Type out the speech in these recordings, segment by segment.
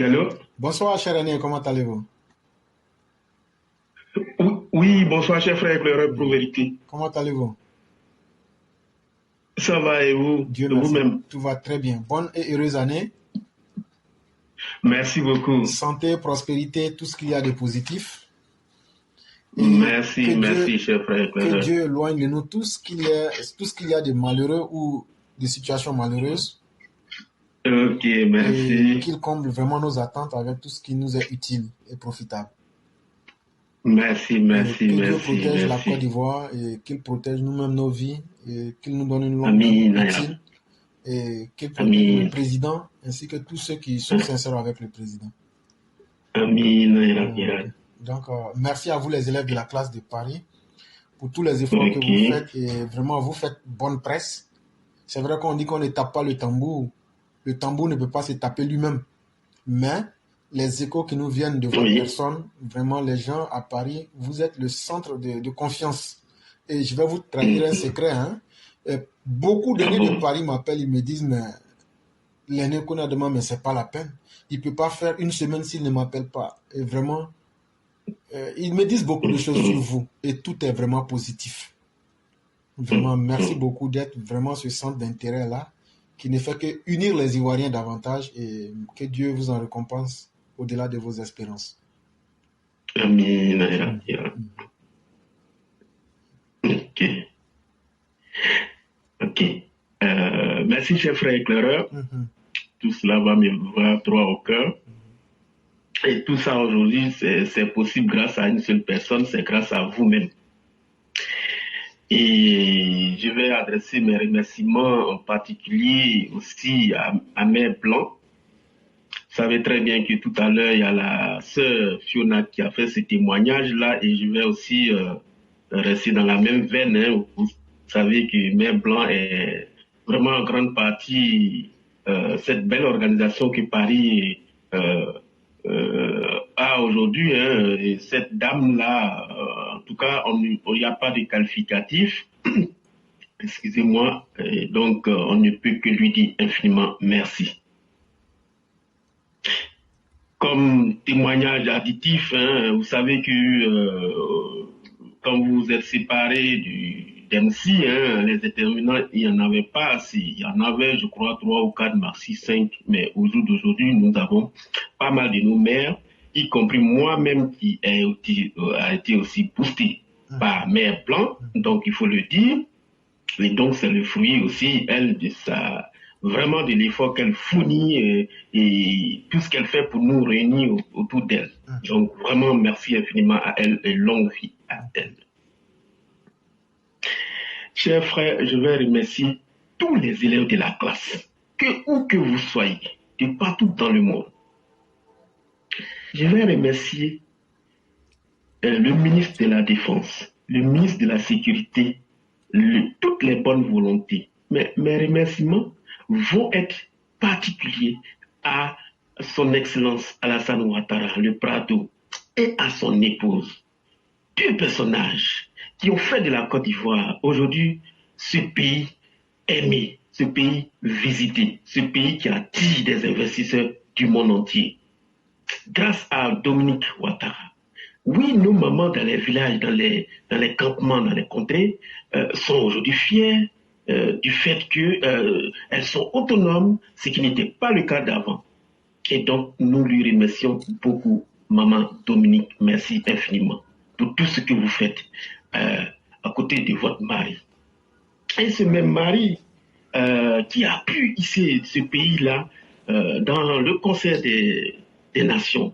Allô? Bonsoir, cher Aîné, comment allez-vous? Oui, bonsoir, cher frère éclaireur pour vérité. Comment allez-vous? Ça va et vous, Dieu de merci, vous-même? tout va très bien. Bonne et heureuse année. Merci beaucoup. Santé, prospérité, tout ce qu'il y a de positif. Et Merci, merci, cher frère que éclaireur. Dieu éloigne de nous tout ce qu'il y a de malheureux ou de situations malheureuses. Ok, Et merci. qu'il comble vraiment nos attentes avec tout ce qui nous est utile et profitable. Merci, Et merci, que Dieu merci, protège la Côte merci. d'Ivoire et qu'il protège nous-mêmes nos vies et qu'il nous donne une longue vie Amin, ya utile Rabbi. et qu'il protège le Amin. président ainsi que tous ceux qui sont sincères avec le président. Amin, ya Rabbi. Ok. Donc, merci à vous les élèves de la classe de Paris pour tous les efforts que Ok. vous faites et vraiment vous faites bonne presse. C'est vrai qu'on dit qu'on ne tape pas le tambour. Le tambour ne peut pas se taper lui-même. Mais les échos qui nous viennent de votre Oui. personne, vraiment les gens à Paris, vous êtes le centre de confiance. Et je vais vous trahir un secret. Hein. Beaucoup Ah d'aînés de bon? Paris m'appellent, ils me disent, mais l'aîné qu'on a demandé, mais c'est pas la peine. Il ne peut pas faire une semaine s'il ne m'appelle pas. Et vraiment, ils me disent beaucoup de choses sur vous et tout est vraiment positif. Vraiment, merci beaucoup d'être vraiment ce centre d'intérêt-là qui ne fait que unir les Ivoiriens davantage et que Dieu vous en récompense au-delà de vos espérances. Amin, ya Rabbi. Mhm. Ok. Ok. Merci, cher frère éclaireur. Mhm. Tout cela va droit au cœur. Mhm. Et tout ça aujourd'hui, c'est possible grâce à une seule personne, c'est grâce à vous-même. Et je vais adresser mes remerciements en particulier aussi à Mère Blanc. Vous savez très bien que tout à l'heure, il y a la sœur Fiona qui a fait ce témoignage-là et je vais aussi rester dans la même veine. Hein. Vous savez que Mère Blanc est vraiment en grande partie cette belle organisation que Paris a aujourd'hui. Hein. Et cette dame-là, en tout cas, il n'y a pas de qualificatif. Excusez-moi. Et donc, on ne peut que lui dire infiniment merci. Comme témoignage additif, hein, vous savez que quand vous êtes séparés d'MC, hein, les déterminants, il n'y en avait pas assez. Il y en avait, je crois, 3 ou 4, maxi 5. Mais au jour d'aujourd'hui, nous avons pas mal de nos mères, y compris moi-même qui a été aussi boosté par Mère Blanc. Donc, il faut le dire. Et donc, c'est le fruit aussi, elle, de sa, vraiment de l'effort qu'elle fournit et tout ce qu'elle fait pour nous réunir autour d'elle. Donc, vraiment, merci infiniment à elle et longue vie à elle. Chers frères, je vais remercier tous les élèves de la classe, où que vous soyez, de partout dans le monde. Je vais remercier le ministre de la Défense, le ministre de la Sécurité, toutes les bonnes volontés. Mais mes remerciements vont être particuliers à son Excellence Alassane Ouattara, le Prado, et à son épouse. Deux personnages qui ont fait de la Côte d'Ivoire aujourd'hui ce pays aimé, ce pays visité, ce pays qui attire des investisseurs du monde entier. Grâce à Dominique Ouattara, oui, nos mamans dans les villages, dans les campements, dans les contrées, sont aujourd'hui fières du fait qu'elles sont autonomes, ce qui n'était pas le cas d'avant. Et donc, nous lui remercions beaucoup, maman Dominique, merci infiniment pour tout ce que vous faites à côté de votre mari. Et ce même mari qui a pu hisser ce pays-là dans le concert des nations.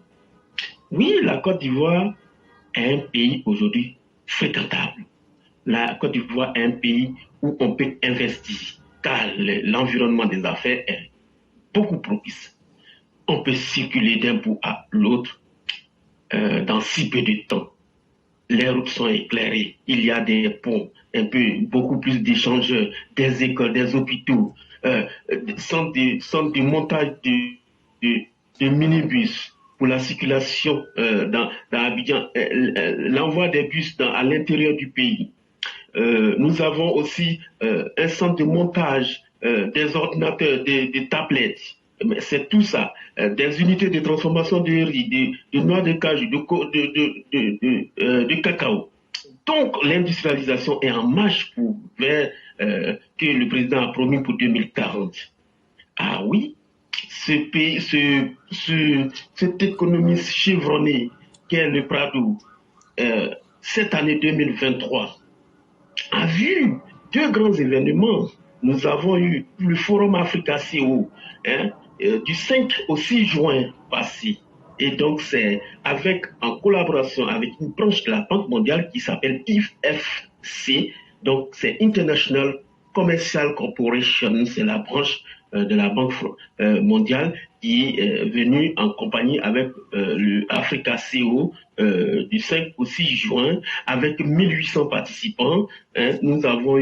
Oui, la Côte d'Ivoire est un pays aujourd'hui fréquentable. La Côte d'Ivoire est un pays où on peut investir, car l'environnement des affaires est beaucoup propice. On peut circuler d'un bout à l'autre dans si peu de temps. Les routes sont éclairées, il y a des ponts, beaucoup plus d'échangeurs, des écoles, des hôpitaux, centres de montage de minibus pour la circulation dans Abidjan, l'envoi des bus à l'intérieur du pays. Nous avons aussi un centre de montage des ordinateurs, des tablettes. Mais c'est tout ça. Des unités de transformation de riz, de noix de cajou, de cacao. Donc, l'industrialisation est en marche vers que le président a promis pour 2040. Ah oui, cette économie chevronnée qu'est le Prado, cette année 2023, a vu deux grands événements. Nous avons eu le Forum Africa CO du 5 au 6 juin passé. Et donc, c'est en collaboration avec une branche de la Banque mondiale qui s'appelle IFC. Donc, c'est International Commercial Corporation, c'est la branche de la Banque mondiale qui est venue en compagnie avec le Africa CO du 5 au 6 juin avec 1800 participants. Nous avons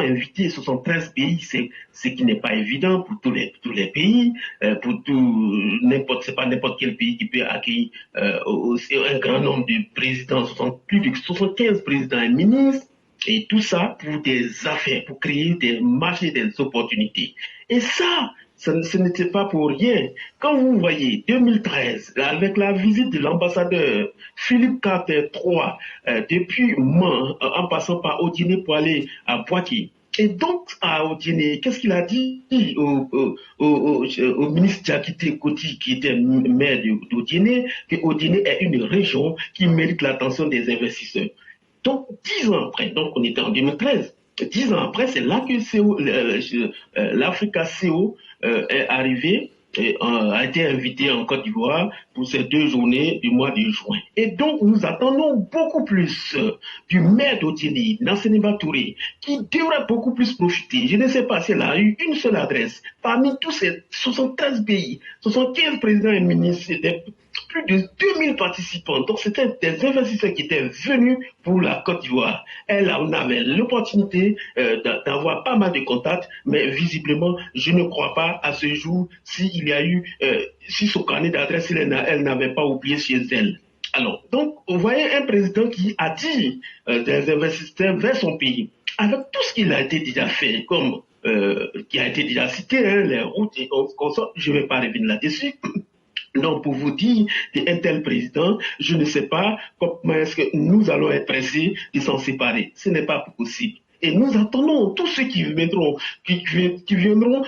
invité 73 pays, ce qui n'est pas évident pour tous les pays, c'est pas n'importe quel pays qui peut accueillir un grand nombre de présidents, plus de 75 présidents et ministres. Et tout ça pour des affaires, pour créer des marchés, des opportunités. Et ça, ce n'était pas pour rien. Quand vous voyez 2013, avec la visite de l'ambassadeur Philippe Carter III, depuis Mans, en passant par Odiné pour aller à Poitiers. Et donc, à Odiné, qu'est-ce qu'il a dit au ministre Diakité Koti, qui était maire d'Odiné, que Odiné est une région qui mérite l'attention des investisseurs. Donc, 10 ans après, donc on était en 2013, 10 ans après, c'est là que l'Africa CO est arrivé, a été invité en Côte d'Ivoire pour ces 2 journées du mois de juin. Et donc, nous attendons beaucoup plus du maire d'Odiné, Nasseneba Touré, qui devrait beaucoup plus profiter. Je ne sais pas s'il a eu une seule adresse. Parmi tous ces 73 pays, 75 présidents et ministres, plus de 2000 participants. Donc, c'était des investisseurs qui étaient venus pour la Côte d'Ivoire. Et là, on avait l'opportunité d'avoir pas mal de contacts, mais visiblement, je ne crois pas à ce jour s'il y a eu, si son carnet d'adresse, elle n'avait pas oublié chez elle. Alors, donc, vous voyez un président qui attire des investisseurs vers son pays, avec tout ce qu'il a été déjà fait, comme qui a été déjà cité, les routes et autres, je ne vais pas revenir là-dessus. Donc, pour vous dire qu'un tel président, je ne sais pas comment est-ce que nous allons être pressés de s'en séparer. Ce n'est pas possible. Et nous attendons tous ceux qui viendront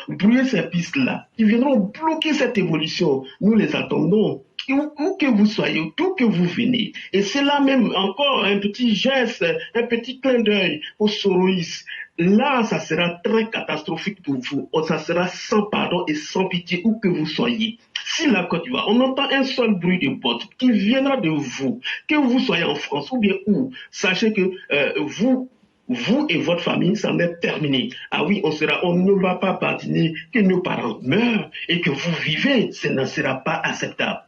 brouiller ces pistes-là, qui viendront bloquer cette évolution. Nous les attendons. Où que vous soyez, d'où que vous venez. Et c'est là même encore un petit geste, un petit clin d'œil aux Soroïs. Là, ça sera très catastrophique pour vous. Ça sera sans pardon et sans pitié où que vous soyez. Si la Côte d'Ivoire, on entend un seul bruit de botte qui viendra de vous, que vous soyez en France ou bien où, sachez que vous et votre famille, ça en est terminé. Ah oui, on ne va pas badiner que nos parents meurent et que vous vivez. Ce ne sera pas acceptable.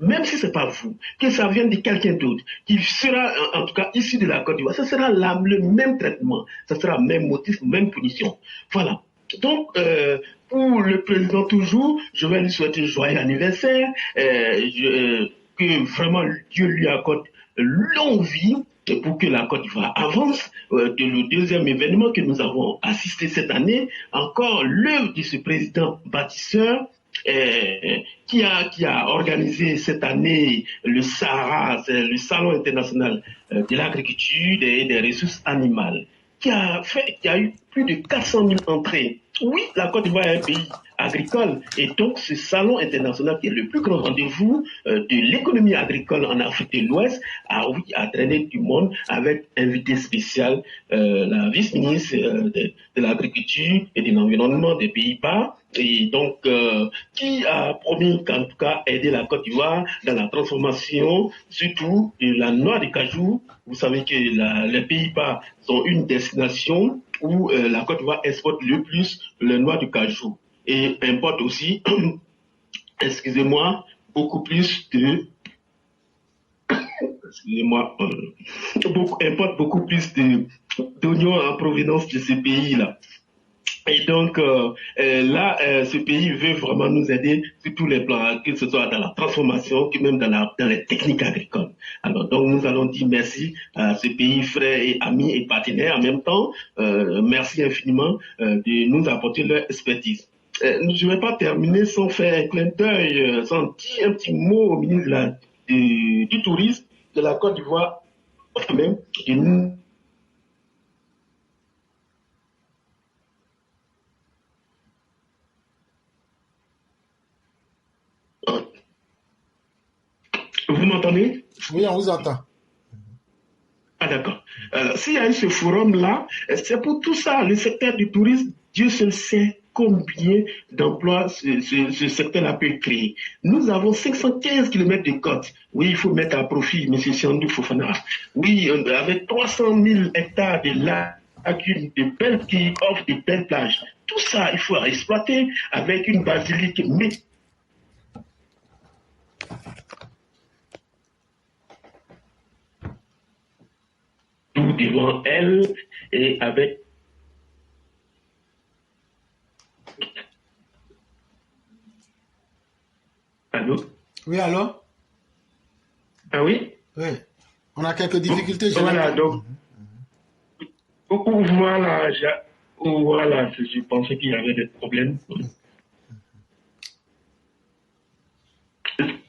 Même si ce n'est pas vous, que ça vienne de quelqu'un d'autre, qui sera en tout cas issu de la Côte d'Ivoire, ce sera le même traitement, ce sera le même motif, même punition. Voilà. Donc, pour le président toujours, je vais lui souhaiter joyeux anniversaire, que vraiment Dieu lui accorde longue vie pour que la Côte d'Ivoire avance. Le deuxième événement que nous avons assisté cette année, encore l'œuvre de ce président bâtisseur, qui a organisé cette année le SAHARA, le Salon international de l'agriculture et des ressources animales, qui a eu plus de 400 000 entrées. Oui, la Côte d'Ivoire est un pays agricole et donc ce salon international qui est le plus grand rendez-vous de l'économie agricole en Afrique de l'Ouest a traîné du monde avec invité spécial la vice-ministre de l'agriculture et de l'environnement des Pays-Bas et donc qui a promis qu'en tout cas aider la Côte d'Ivoire dans la transformation surtout de la noix de cajou. Vous savez que les Pays-Bas sont une destination où la Côte d'Ivoire exporte le plus les noix de cajou et importe aussi, excusez-moi, beaucoup plus de, importe beaucoup plus d'oignons en provenance de ce pays-là. Et donc là, ce pays veut vraiment nous aider sur tous les plans, que ce soit dans la transformation, que même dans les techniques agricoles. Alors donc nous allons dire merci à ce pays frère et ami et partenaire en même temps. Merci infiniment de nous apporter leur expertise. je ne vais pas terminer sans faire un clin d'œil, sans dire un petit mot au ministre du Tourisme de la Côte d'Ivoire, enfin même du Vous m'entendez? Oui, on vous entend. Ah d'accord. S'il y a eu ce forum-là, c'est pour tout ça. Le secteur du tourisme, Dieu seul sait combien d'emplois ce secteur-là peut créer. Nous avons 515 km de côte. Oui, il faut mettre à profit, M. Siandou Fofana. Oui, avec 300 000 hectares de lacunes, qui offrent de belles plages. Tout ça, il faut exploiter avec une basilique. Mais tout devant elle et avec. Allô? Oui, alors? Ah oui? Oui. On a quelques difficultés. Voilà, donc. Voilà, je pensais qu'il y avait des problèmes.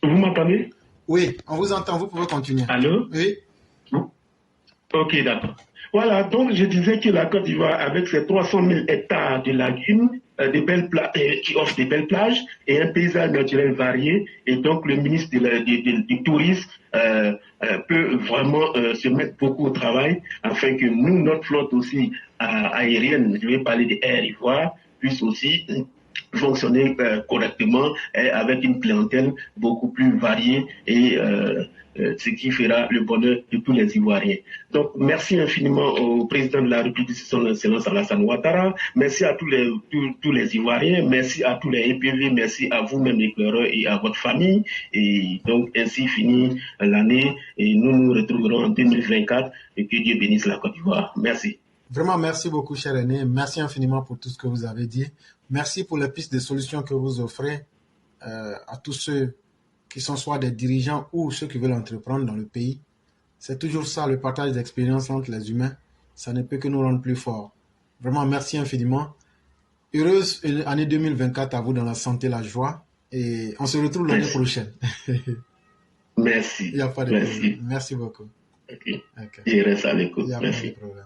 Vous m'entendez? Oui, on vous entend, vous pouvez continuer. Allô? Oui. Ok, d'accord. Voilà, donc je disais que la Côte d'Ivoire, avec ses 300 000 hectares de lagunes, qui offrent des belles plages et un paysage naturel varié, et donc le ministre du Tourisme peut vraiment se mettre beaucoup au travail afin que nous, notre flotte aussi aérienne, je vais parler de Air Ivoire, puisse aussi fonctionner correctement et avec une clientèle beaucoup plus variée et ce qui fera le bonheur de tous les Ivoiriens. Donc, merci infiniment au président de la République, son Excellence Alassane Ouattara. Merci à tous les Ivoiriens. Merci à tous les EPV. Merci à vous-même, éclaireurs, et à votre famille. Et donc, ainsi finit l'année. Et nous nous retrouverons en 2024. Et que Dieu bénisse la Côte d'Ivoire. Merci. Vraiment, merci beaucoup, cher aîné. Merci infiniment pour tout ce que vous avez dit. Merci pour les pistes de solutions que vous offrez à tous ceux qui sont soit des dirigeants ou ceux qui veulent entreprendre dans le pays. C'est toujours ça, le partage d'expériences entre les humains. Ça ne peut que nous rendre plus forts. Vraiment, merci infiniment. Heureuse année 2024 à vous dans la santé, la joie. Et on se retrouve l'année prochaine. Merci. Il n'y a pas de problème. Merci beaucoup. Okay. Je reste à l'écoute. Il n'y a pas de problème.